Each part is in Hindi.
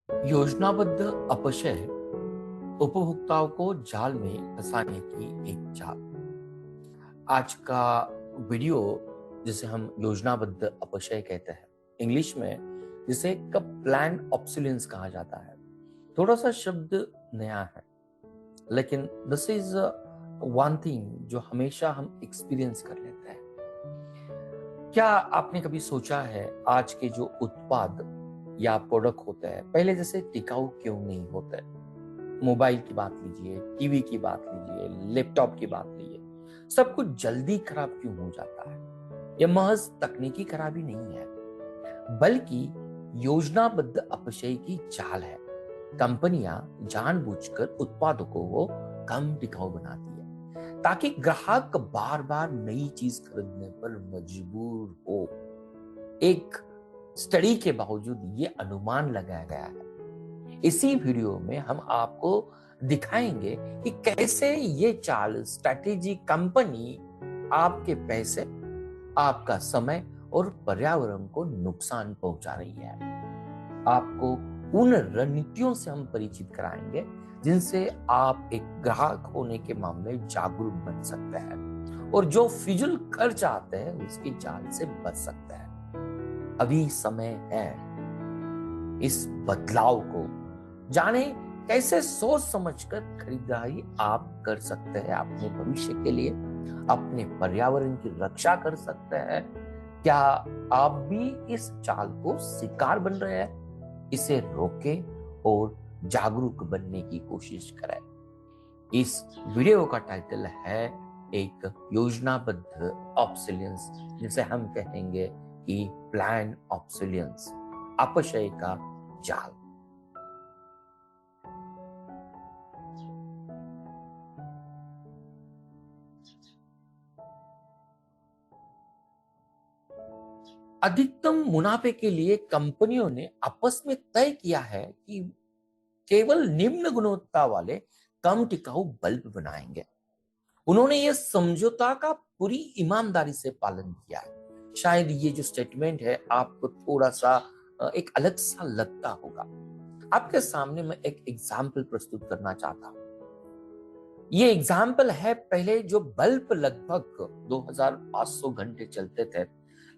योजनाबद्ध अपशय उपभोक्ताओं को जाल में फंसाने की एक चाल। आज का वीडियो जिसे हम योजनाबद्ध अपशय कहते हैं, इंग्लिश में जिसे प्लान ऑब्सोलेंस कहा जाता है। थोड़ा सा शब्द नया है, लेकिन दिस इज वन थिंग जो हमेशा हम एक्सपीरियंस कर लेते हैं। क्या आपने कभी सोचा है आज के जो उत्पाद या प्रोडक्ट होते हैं पहले जैसे टिकाऊ क्यों नहीं होते? मोबाइल की बात लीजिए, टीवी की बात लीजिए, लैपटॉप की बात लीजिए, सब कुछ जल्दी खराब क्यों हो जाता है? यह महज तकनीकी खराबी नहीं है, बल्कि योजनाबद्ध अपशय की चाल है। कंपनियां जानबूझकर उत्पादों को वो कम टिकाऊ बनाती है ताकि ग्राहक बार बार नई चीज खरीदने पर मजबूर हो। एक स्टडी के बावजूद ये अनुमान लगाया गया है। इसी वीडियो में हम आपको दिखाएंगे कि कैसे ये चाल स्ट्रैटेजी कंपनी आपके पैसे, आपका समय और पर्यावरण को नुकसान पहुंचा रही है। आपको उन रणनीतियों से हम परिचित कराएंगे जिनसे आप एक ग्राहक होने के मामले जागरूक बन सकते हैं और जो फिजूल खर्च आते हैं उसकी जाल से बच सकते हैं। अभी समय है इस बदलाव को जाने। कैसे सोच समझकर खरीदारी आप कर सकते हैं, अपने भविष्य के लिए, अपने पर्यावरण की रक्षा कर सकते हैं। क्या आप भी इस चाल को शिकार बन रहे हैं? इसे रोकें और जागरूक बनने की कोशिश करें। इस वीडियो का टाइटल है एक योजनाबद्ध ऑब्सोलेंस, जिसे हम कहेंगे कि प्लान ऑब्सोलेंस, अपशय का जाल। अधिकतम मुनाफे के लिए कंपनियों ने आपस में तय किया है कि केवल निम्न गुणवत्ता वाले कम टिकाऊ बल्ब बनाएंगे। उन्होंने यह समझौता का पूरी ईमानदारी से पालन किया है। शायद ये जो स्टेटमेंट है आपको थोड़ा सा एक अलग सा लगता होगा। आपके सामने मैं एक एग्जाम्पल प्रस्तुत करना चाहता हूं। ये एग्जाम्पल है, पहले जो बल्ब लगभग 2500 घंटे चलते थे,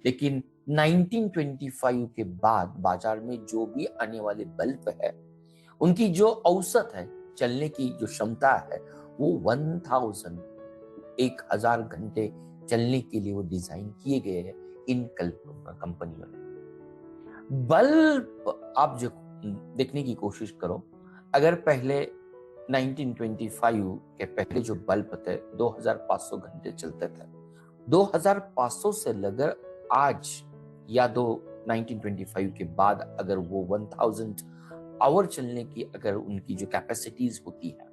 लेकिन 1925 के बाद बाजार में जो भी आने वाले बल्ब है उनकी जो औसत है, चलने की जो क्षमता है, वो 1000 घंटे चलने के लिए वो डिजाइन किए गए हैं इन कंपनियों ने। बल्ब आप जो देखने की कोशिश करो, अगर पहले 1925 के पहले जो बल्ब थे 2500 घंटे चलते थे, 2500 से लेकर आज या 1925 के बाद अगर वो 1000 आवर चलने की अगर उनकी जो कैपेसिटीज होती है,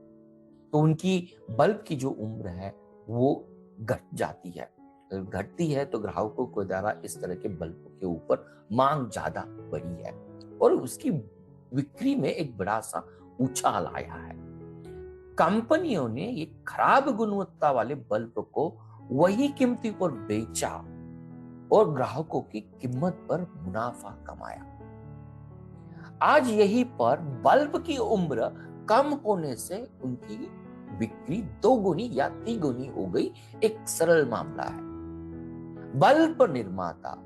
तो उनकी बल्ब की जो उम्र है वो घट जाती है। अगर घटती है तो ग्राहकों को द्वारा इस तरह के बल्बों के ऊपर मांग ज्यादा बढ़ी है और उसकी बिक्री में एक बड़ा सा उछाल आया है। कंपनियों ने ये खराब गुणवत्ता वाले बल्ब को वही कीमती पर बेचा और ग्राहकों की कीमत पर मुनाफा कमाया। आज यही पर बल्ब की उम्र कम होने से उनकी बिक्री दोगुनी या तिगुनी हो गई। एक सरल मामला है। बल्ब निर्माता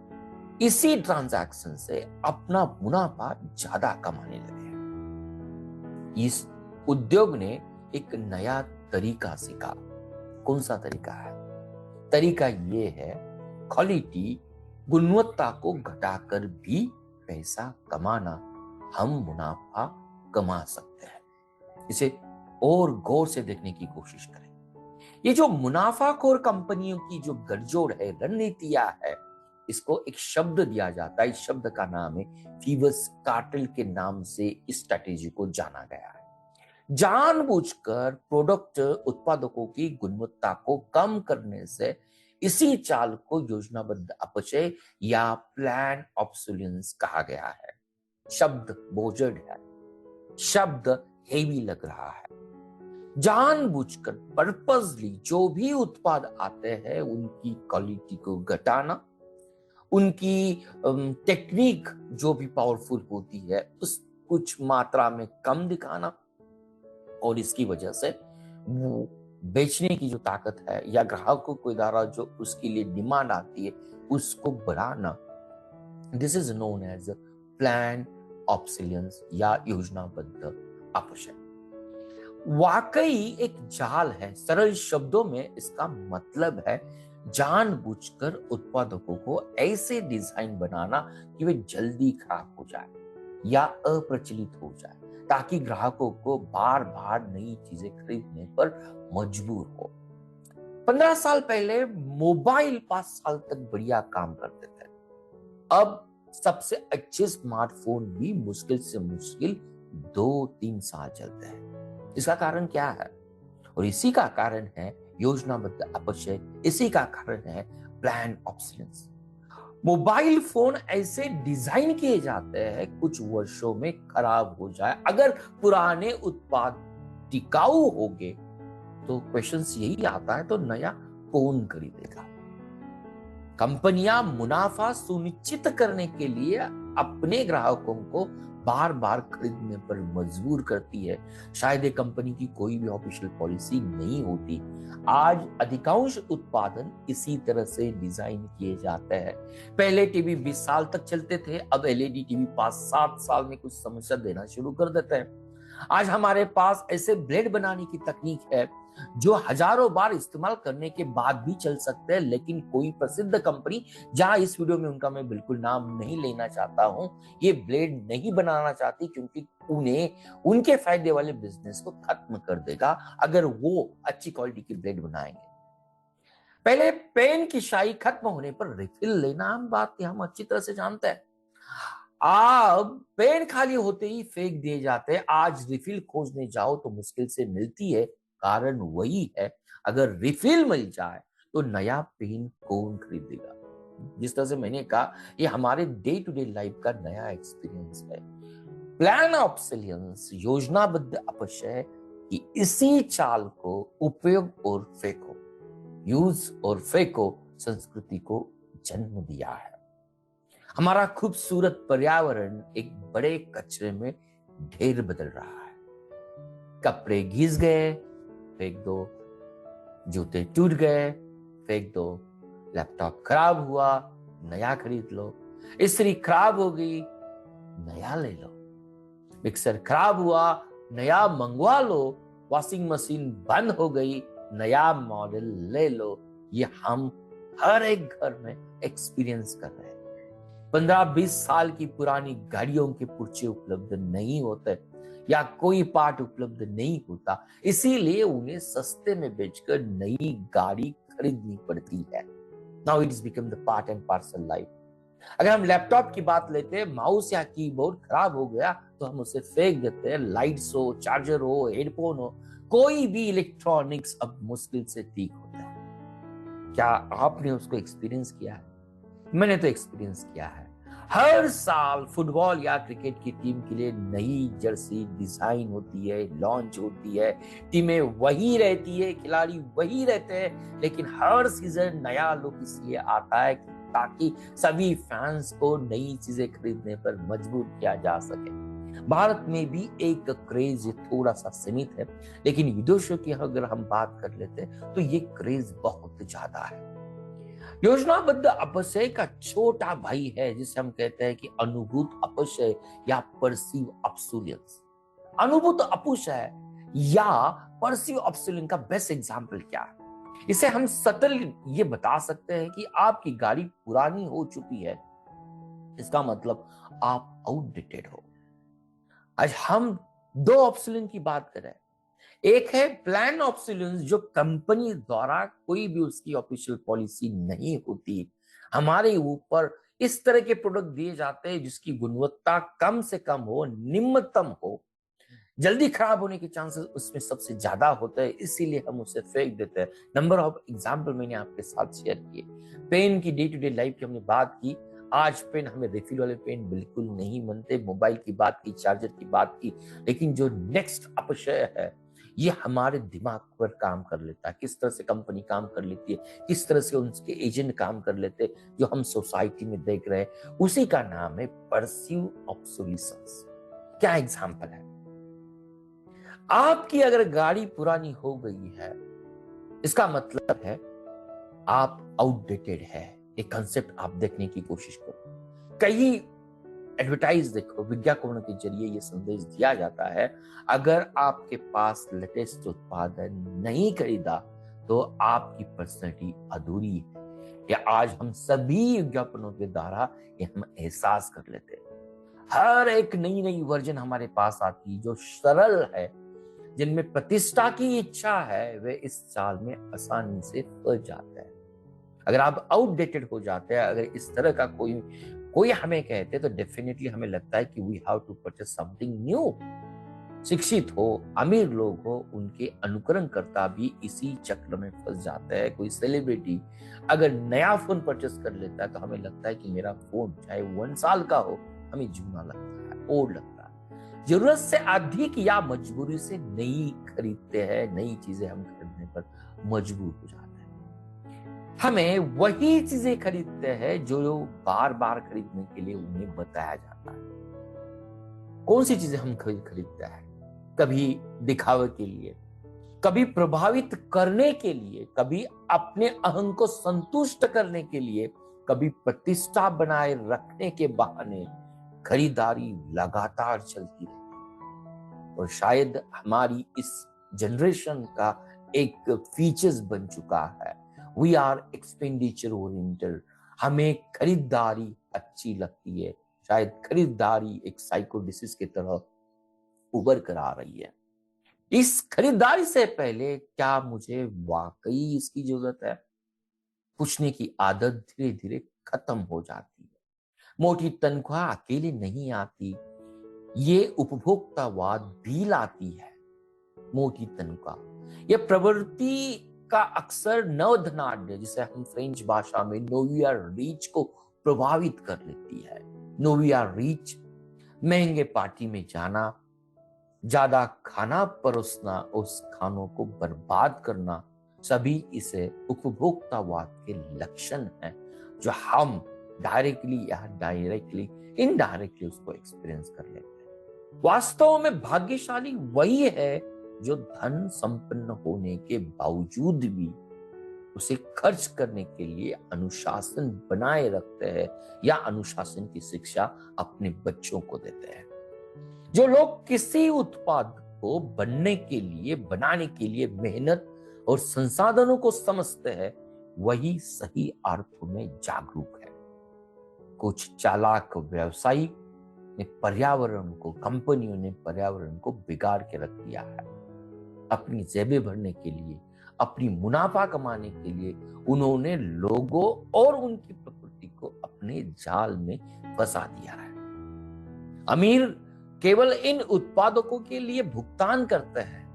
इसी ट्रांजैक्शन से अपना मुनाफा ज्यादा कमाने लगे हैं। इस उद्योग ने एक नया तरीका सीखा। कौन सा तरीका है? तरीका ये है, क्वालिटी, गुणवत्ता को घटाकर भी पैसा कमाना। हम मुनाफा कमा सकते हैं। इसे और गौर से देखने की कोशिश करें। ये जो मुनाफाखोर कंपनियों की जो गठजोड़ है, रणनीतियां है, इसको एक शब्द दिया जाता है। इस शब्द का नाम है फीवर्स कार्टेल के नाम से इस स्ट्रैटेजी को जाना गया है। जानबूझकर प्रोडक्ट उत्पादकों की गुणवत्ता को कम करने से इसी चाल को योजनाबद्ध अपचय या प्लान ऑब्सोलेंस कहा गया है। शब्द बोझिल है, शब्द हेवी लग रहा है। जानबूझकर पर्पसली जो भी उत्पाद आते हैं उनकी क्वालिटी को घटाना, उनकी टेक्निक जो भी पावरफुल होती है उस कुछ मात्रा में कम दिखाना, और इसकी वजह से वो बेचने की जो ताकत है या ग्राहकों के द्वारा जो उसके लिए डिमांड आती है उसको बढ़ाना, this is known as plan obsolescence या योजनाबद्ध अपक्षय। वाकई एक जाल है। सरल शब्दों में इसका मतलब है जानबूझकर उत्पादकों को ऐसे डिजाइन बनाना कि वे जल्दी खराब हो जाए या अप्रचलित हो जाए, ताकि ग्राहकों को बार बार नई चीजें खरीदने पर मजबूर हो। 15 साल पहले मोबाइल 5 साल तक बढ़िया काम करते थे। अब सबसे अच्छे स्मार्टफोन भी मुश्किल से मुश्किल 2-3 साल चलते हैं। इसका कारण क्या है? और इसी का कारण है योजनाबद्ध अपक्षय, इसी का कारण है प्लान ऑब्सोलेंस। मोबाइल फोन ऐसे डिजाइन किए जाते हैं कुछ वर्षों में खराब हो जाए। अगर पुराने उत्पाद टिकाऊ होंगे तो क्वेश्चन यही आता है, तो नया कौन खरीदेगा? कंपनियां मुनाफा सुनिश्चित करने के लिए अपने ग्राहकों को बार बार खरीदने पर मजबूर करती है। शायद ये कंपनी की कोई भी ऑफिशियल पॉलिसी नहीं होती। आज अधिकांश उत्पादन इसी तरह से डिजाइन किए जाते हैं। पहले टीवी 20 साल तक चलते थे, अब एलईडी टीवी 5-7 साल में कुछ समस्या देना शुरू कर देते हैं। आज हमारे पास ऐसे ब्लेड बनाने की तकनीक है जो हजारों बार इस्तेमाल करने के बाद भी चल सकते हैं, लेकिन कोई प्रसिद्ध कंपनी, जहां इस वीडियो में उनका मैं बिल्कुल नाम नहीं लेना चाहता हूं, ये ब्लेड नहीं बनाना चाहती क्योंकि उन्हें उनके फायदे वाले बिजनेस को खत्म कर देगा अगर वो अच्छी क्वालिटी की ब्लेड बनाएंगे। पहले पेन की शाई खत्म होने पर रिफिल लेना आम बात थी, हम अच्छी तरह से जानते हैं। अब पेन खाली होते ही फेंक दिए जाते हैं। आज रिफिल खोजने जाओ तो मुश्किल से मिलती है। कारण वही है, अगर रिफिल मिल जाए तो नया पेन कौन खरीदेगा? जिस तरह से मैंने कहा, ये हमारे डे टू डे लाइफ का नया एक्सपीरियंस है। प्लान ऑब्सोलियंस, योजनाबद्ध अपक्षय की इसी चाल को उपयोग और फेंको, यूज और फेंको संस्कृति को जन्म दिया है। हमारा खूबसूरत पर्यावरण एक बड़े कचरे में ढेर बदल रहा है। कपड़े घिस गए, फेंक दो। जूते टूट गए, फेंक दो। लैपटॉप खराब हुआ, नया खरीद लो। इस्त्री खराब हो गई, नया ले लो। मिक्सर खराब हुआ, नया मंगवा लो। वॉशिंग मशीन बंद हो गई, नया मॉडल ले लो। ये हम हर एक घर में एक्सपीरियंस कर रहे हैं। 15-20 साल की पुरानी गाड़ियों के पुर्जे उपलब्ध नहीं होते या कोई पार्ट उपलब्ध नहीं होता, इसीलिए उन्हें सस्ते में बेचकर नई गाड़ी खरीदनी पड़ती है। Now it is become the part and parcel life. अगर हम लैपटॉप की बात लेते हैं, माउस या कीबोर्ड खराब हो गया तो हम उसे फेंक देते हैं। लाइट्स हो, चार्जर हो, हेडफोन हो, कोई भी इलेक्ट्रॉनिक्स अब मुश्किल से ठीक होता है। क्या आपने उसको एक्सपीरियंस किया है? मैंने तो एक्सपीरियंस किया है। हर साल फुटबॉल या क्रिकेट की टीम के लिए नई जर्सी डिजाइन होती है, लॉन्च होती है, टीमें वही रहती है, खिलाड़ी वही रहते हैं, लेकिन हर सीजन नया लुक इसलिए आता है ताकि सभी फैंस को नई चीजें खरीदने पर मजबूर किया जा सके। भारत में भी एक क्रेज थोड़ा सा सीमित है, लेकिन विदेशों की अगर हम बात कर लेते हैं तो ये क्रेज बहुत ज्यादा है। योजनाबद्ध अपक्षय का छोटा भाई है जिसे हम कहते हैं कि अनुभूत अपक्षय या परसीव ऑब्सोलियंस। अनुभूत अपक्षय या परसीव ऑब्सोलियंस का बेस्ट एग्जांपल क्या है? इसे हम सटल ये बता सकते हैं कि आपकी गाड़ी पुरानी हो चुकी है, इसका मतलब आप आउटडेटेड हो। आज हम दो ऑब्सोलियंस की बात कर रहे हैं। एक है प्लान ऑब्सोलेंस, जो कंपनी द्वारा कोई भी उसकी ऑफिशियल पॉलिसी नहीं होती। हमारे ऊपर इस तरह के प्रोडक्ट दिए जाते हैं जिसकी गुणवत्ता कम से कम हो, निम्नतम हो। जल्दी खराब होने के चांसेस उसमें सबसे ज्यादा होते हैं, इसीलिए हम उसे फेंक देते हैं। नंबर ऑफ एग्जाम्पल मैंने आपके साथ शेयर किए। पेन की डे टू डे लाइफ की हमने बात की। आज पेन, हमें रिफिल वाले पेन बिल्कुल नहीं बनते। मोबाइल की बात की, चार्जर की बात की, लेकिन जो नेक्स्ट अपक्षय है ये हमारे दिमाग पर काम कर लेता है। किस तरह से कंपनी काम कर लेती है, किस तरह से उनके एजेंट काम कर लेते हैं, जो हम सोसाइटी में देख रहे हैं, उसी का नाम है परसीव ऑब्सोलिसेंस। क्या एग्जाम्पल है? आपकी अगर गाड़ी पुरानी हो गई है, इसका मतलब है आप आउटडेटेड है। एक कंसेप्ट आप देखने की कोशिश करो। कई एडवर्टाइज देखो, विज्ञापनों के जरिए ये संदेश दिया जाता है, अगर आपके पास लेटेस्ट उत्पादन नहीं खरीदा तो आपकी पर्सनैलिटी अधूरी है। या आज हम सभी विज्ञापनों के द्वारा ये हम एहसास कर लेते हैं। हर एक नई नई वर्जन हमारे पास आती है जो सरल है, जिनमें प्रतिष्ठा की इच्छा है, वे इस चाल में आसानी से फंस जाते हैं। अगर आप आउटडेटेड हो जाते हैं, अगर इस तरह का कोई कोई हमें कहते, तो डेफिनेटली हमें लगता है कि we have to purchase something new. शिक्षित हो, अमीर लोग हो, उनके अनुकरण करता भी इसी चक्र में फंस जाते हैं। कोई सेलिब्रिटी अगर नया फोन परचेस कर लेता है तो हमें लगता है कि मेरा फोन चाहे 1 साल का हो, हमें जूना लगता है, ओल्ड लगता है। जरूरत से अधिक या मजबूरी से नई खरीदते हैं, नई चीजें हम खरीदने पर मजबूर हो जाते हैं। हमें वही चीजें खरीदते हैं जो बार बार खरीदने के लिए उन्हें बताया जाता है। कौन सी चीजें हम खरीदते हैं? कभी दिखावे के लिए, कभी प्रभावित करने के लिए, कभी अपने अहं को संतुष्ट करने के लिए, कभी प्रतिष्ठा बनाए रखने के बहाने खरीदारी लगातार चलती रहती है। और शायद हमारी इस जनरेशन का एक फीचर्स बन चुका है, वी आर एक्सपेंडिचर ओरिएंटेड। हमें खरीदारी अच्छी लगती है। शायद खरीदारी एक साइको डिसीज की तरह उभर कर आ रही है। इस खरीदारी से पहले क्या मुझे वाकई इसकी जरूरत है, पूछने की आदत धीरे धीरे खत्म हो जाती है। मोटी तनख्वाह अकेले नहीं आती, ये उपभोक्तावाद भी लाती है। मोटी तनख्वाह यह प्रवृत्ति का अक्सर नवधनाढ्य, जिसे हम फ्रेंच भाषा में नोवियर रीच को प्रभावित कर लेती है। नोवियर रीच, महंगे पार्टी में जाना, ज्यादा खाना परोसना, उस खानों को बर्बाद करना, सभी इसे उपभोक्तावाद के लक्षण हैं जो हम डायरेक्टली या डायरेक्टली इनडायरेक्टली उसको एक्सपीरियंस कर लेते हैं। वास्तव में भाग्यशाली वही है जो धन संपन्न होने के बावजूद भी उसे खर्च करने के लिए अनुशासन बनाए रखते हैं या अनुशासन की शिक्षा अपने बच्चों को देते हैं। जो लोग किसी उत्पाद को बनाने के लिए मेहनत और संसाधनों को समझते हैं, वही सही अर्थों में जागरूक है। कुछ चालाक व्यवसायी ने कंपनियों ने पर्यावरण को बिगाड़ के रख दिया है। अपनी जेबें भरने के लिए, अपनी मुनाफा कमाने के लिए उन्होंने लोगों और उनकी प्रकृति को अपने जाल में फंसा दिया है। अमीर केवल इन उत्पादकों के लिए भुगतान करते हैं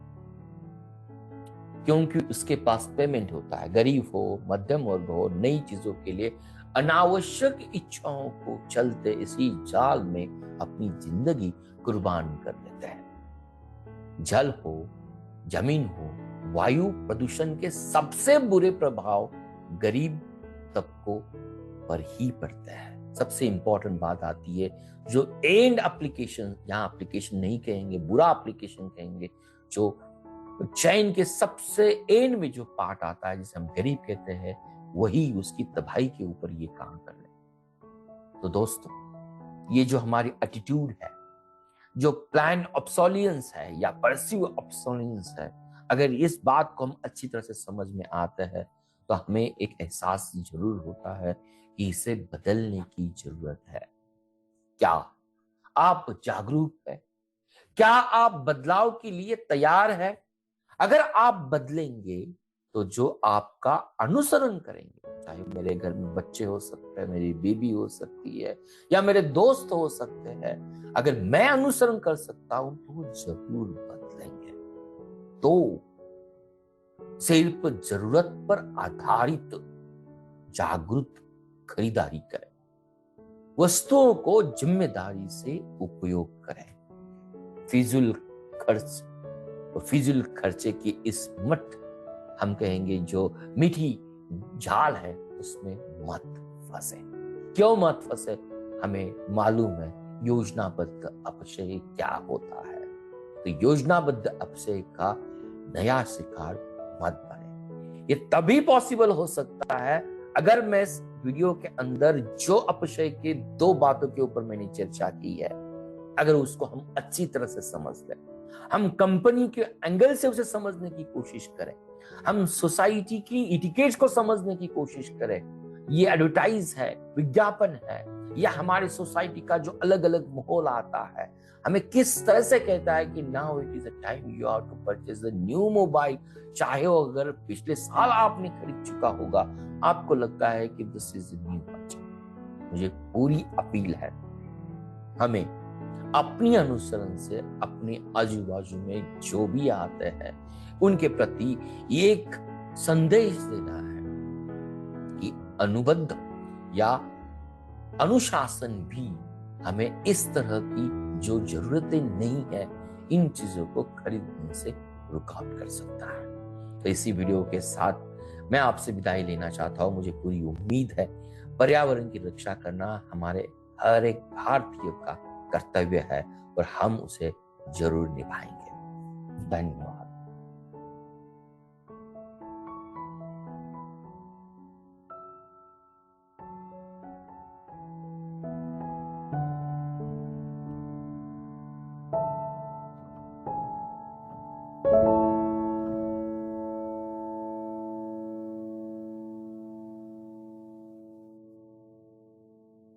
क्योंकि उसके पास पेमेंट होता है। गरीब हो, मध्यम वर्ग हो, नई चीजों के लिए अनावश्यक इच्छाओं को चलते इसी जाल में अपनी जिंदगी कुर्बान कर देते हैं। जल हो, जमीन हो, वायु प्रदूषण के सबसे बुरे प्रभाव गरीब तबकों पर ही पड़ते हैं। सबसे इंपॉर्टेंट बात आती है जो एंड एप्लीकेशन, यहां एप्लीकेशन नहीं कहेंगे, बुरा एप्लीकेशन कहेंगे, जो चैन के सबसे एंड में जो पार्ट आता है जिसे हम गरीब कहते हैं, वही उसकी तबाही के ऊपर ये काम कर रहे हैं। तो दोस्तों, ये जो हमारी एटीट्यूड है, जो प्लान ऑब्सोलियंस है या परस्यू ऑब्सोलियंस है, अगर इस बात को हम अच्छी तरह से समझ में आते हैं तो हमें एक एहसास जरूर होता है कि इसे बदलने की जरूरत है। क्या आप जागरूक है? क्या आप बदलाव के लिए तैयार है? अगर आप बदलेंगे तो जो आपका अनुसरण करेंगे, चाहे मेरे घर में बच्चे हो सकते हैं, मेरी बीबी हो सकती है, या मेरे दोस्त हो सकते हैं, अगर मैं अनुसरण कर सकता हूं तो वो जरूर बदलेंगे। तो सिर्फ जरूरत पर आधारित जागरूक खरीदारी करें, वस्तुओं को जिम्मेदारी से उपयोग करें, फिजूल खर्च और फिजूल खर्चे की इस हम कहेंगे जो मीठी जाल है उसमें मत फंसे। क्यों मत फंसे? हमें मालूम है योजनाबद्ध अपचय क्या होता है। तो योजनाबद्ध अपचय का नया शिकार मत बने। ये तभी पॉसिबल हो सकता है अगर मैं इस वीडियो के अंदर जो अपचय के 2 बातों के ऊपर मैंने चर्चा की है, अगर उसको हम अच्छी तरह से समझ लें, हम कंपनी के एंगल से उसे समझने की कोशिश करें, हम सोसाइटी की इटिकेट्स को समझने की कोशिश करें, ये एडवर्टाइज है, विज्ञापन है, या हमारे सोसाइटी का जो अलग अलग माहौल आता है, हमें किस तरह से कहता है कि now it is a time you have to purchase a new mobile, चाहे वो अगर पिछले साल आपने खरीद चुका होगा, आपको लगता है कि दिस इज न्यू बजट। मुझे पूरी अपील है, हमें अपनी अनुसरण से अपने आजू बाजू में जो भी आते हैं उनके प्रति एक संदेश देना है कि अनुबंध या अनुशासन भी हमें इस तरह की जो जरूरतें नहीं है इन चीजों को खरीदने से रुकावट कर सकता है। तो इसी वीडियो के साथ मैं आपसे विदाई लेना चाहता हूं। मुझे पूरी उम्मीद है पर्यावरण की रक्षा करना हमारे हर एक भारतीय का कर्तव्य है और हम उसे जरूर निभाएंगे। धन्यवाद।